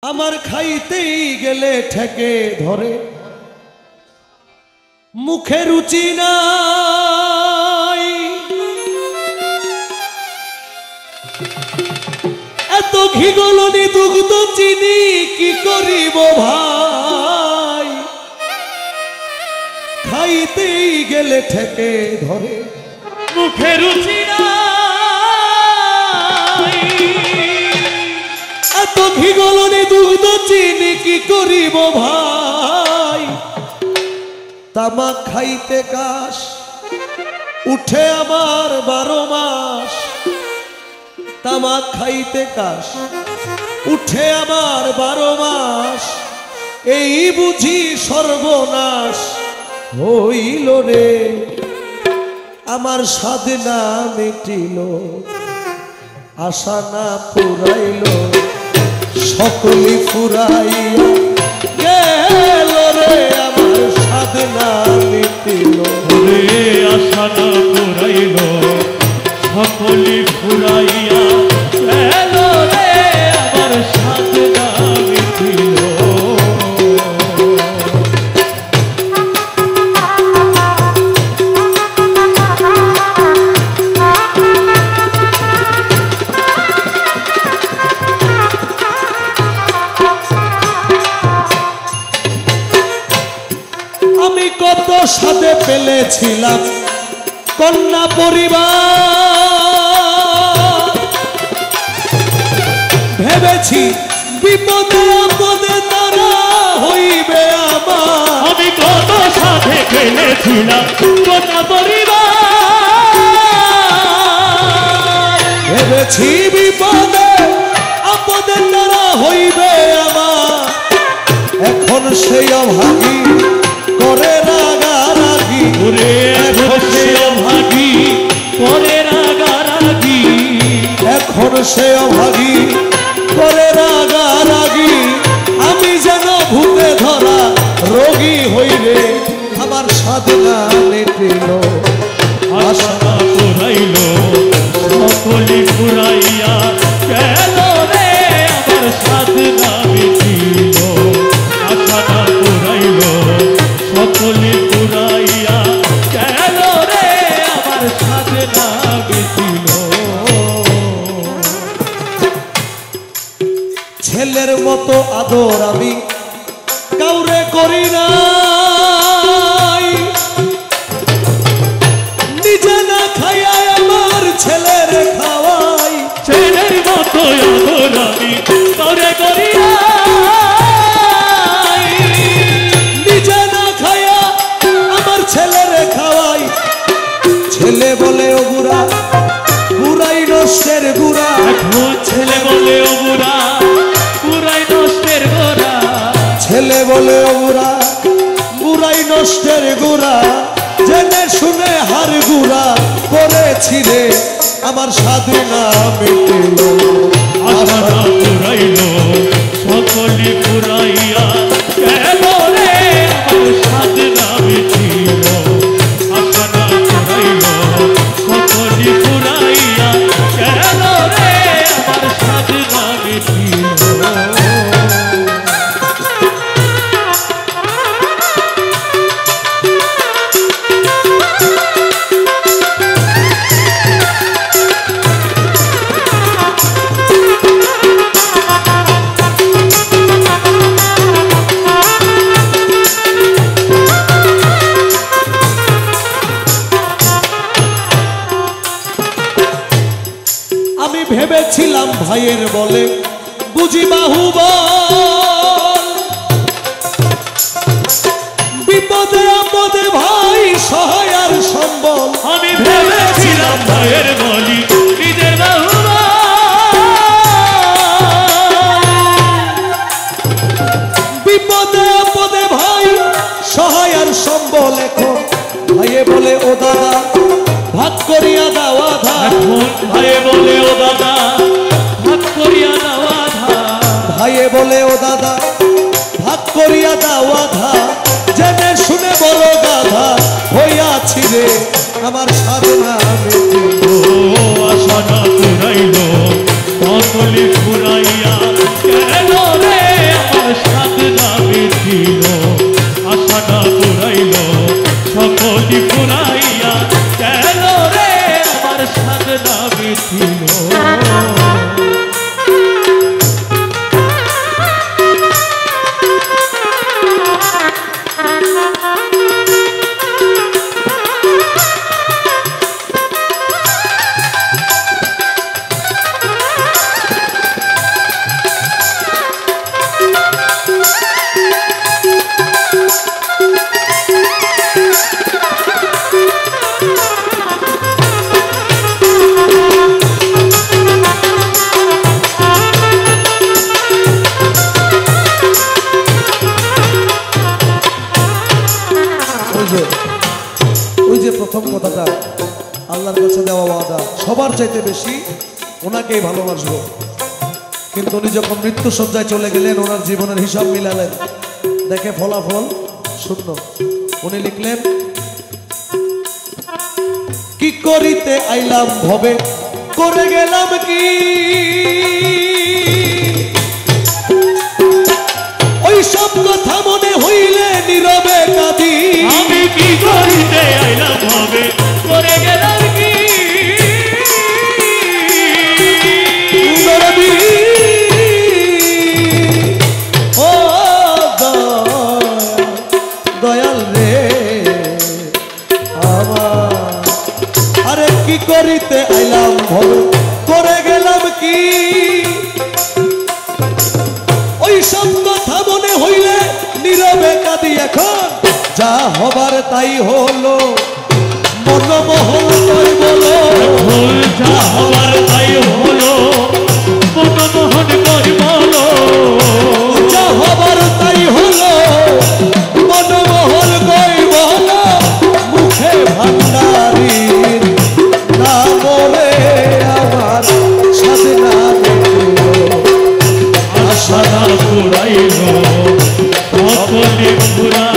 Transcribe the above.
আমার খাইতেই গেলে ঠেকে ধরে, মুখে রুচি নাই, এত ঘি গলনি দুগ্ধ চিনি কি করিব ভাই, খাইতেই গেলে ঠেকে ধরে, মুখে রুচি নাই, এত ঘি গলনি দুগ্ধ চিনি কি করিব ভাই, তামাক খাইতে কাশ উঠে আমার 12 মাস, তামাক খাইতে কাশ উঠে আমার 12 মাস, এই বুঝি সর্বনাশ হইল রে, আমার সাধনা মিটিল, আশা না পুরাইল, সকলি ফুরাইয়া গেল রে, আমার সাধনা মিটিল, রে আশা না পুরাইল, সকলি ফুরাইয়া গেল রে, আমার সাধনা মিটিল। আমি কত সাথে পেলেছিলাম কন্যা পরিবার, ভেবেছি বিপদে আপদে তারা হইবে আমার, আমি কত সাথে খেলেছিলাম কন্যা পরিবার, ভেবেছি বিপদে আপদে তারা হইবে আমার, এখন সেই অভাগী করে রাগারাগি, ওরে এখন সে অভাগী করে রাগারাগি, এখন সে অভাগী করে রাগারাগি, আমি যেন ভূতে ধরা রোগী হইলে, আমার সাধনা মিটিল, আশা না পুরাইল, সকলি ফুরাইয়া গেল রে, আমার সাধনা মিটিল, আশা না পুরাইল, সকলি ফুরাইয়া গেল রে, আমার সাধনা মিটিল। ছেলের মতো আদর আমি কাউরে করি না, নিজে না খাইয়া আমার ছেলের খাওয়াই, ছেলের মতো আদর আমি কাউরে করি না, নিজে না খাইয়া আমার ছেলের খাওয়াই, ছেলে বলে ও বুড়া, বুড়াই নষ্টের গুড়া, এখন ছেলে বলে ও বুড়া, বুড়াই নষ্টের গোড়া, ছেলে বলে ও বুড়া, বুড়াই নষ্টের গুড়া, জেনে শুনে হার গুড়া করেছি রে, আমার সাধনা মিটিল, আশা না পুরাইল, সকলি ফুরাইয়া গেল রে, আমার সাধনা মিটিল, আশা না পুরাইল, সকলি ফুরাইয়া গেল রে, আমার সাধনা মিটিল। আমি ভেবেছিলাম ভাইয়ের বলে বুঝি বাহুবল, বিপদে আপদে ভাই সহায় আর সম্বল, আমি ভেবেছিলাম ভাইয়ের বলি নিজের বাহুবল, বিপদে আপদে ভাই সহায় আর সম্বল, এখন ভাইয়ে বলে ও দাদা ভাগ করিয়া দাও আধা, এখন ভাই বলে ও দাদা ভাগ করিয়া দাও আধা, ভাইয়ে বলে ও দাদা ভাগ করিয়া দাও আধা, জেনে শুনে বড় গাধা হইয়াছি রে, আমার সাধনা মিটিল, আশা না পুরাইল, সকলি ফুরাইয়া গেল রে, প্রথম কথাটা আল্লাহর কাছে দেওয়া ওয়াদা, সবার চাইতে বেশি ওনাকেই ভালোবাসবো। কিন্তু উনি যখন মৃত্যুসজ্জায় চলে গেলেন, ওনার জীবনের হিসাব মিলালেন, দেখে ফলাফল শূন্য। উনি লিখলেন, কি করিতে আইলাম ভবে, করে গেলাম কি, ওই সব কথা মনে হইলে নীরবে কাঁদি। আমি কি করিতে আইলাম ভবে, করে গেলাম কি। ও দয়াল রে আমার, আরে কি করিতে আইলাম ভবে, করে গেলাম কি, ওই সব কথা মনে হইলে নীরবে কাঁদি। এখন যা হবার তাই হলো, মনমোহন কই বলো, যা হবার তাই হলো, মনমোহন কই বলো। যা হবার তাই হলো, মনমোহন কই বলো। মুখে ভান্ডারীর না বলে আমার সাথে না আশা না পুরাইল, অপনে পুরা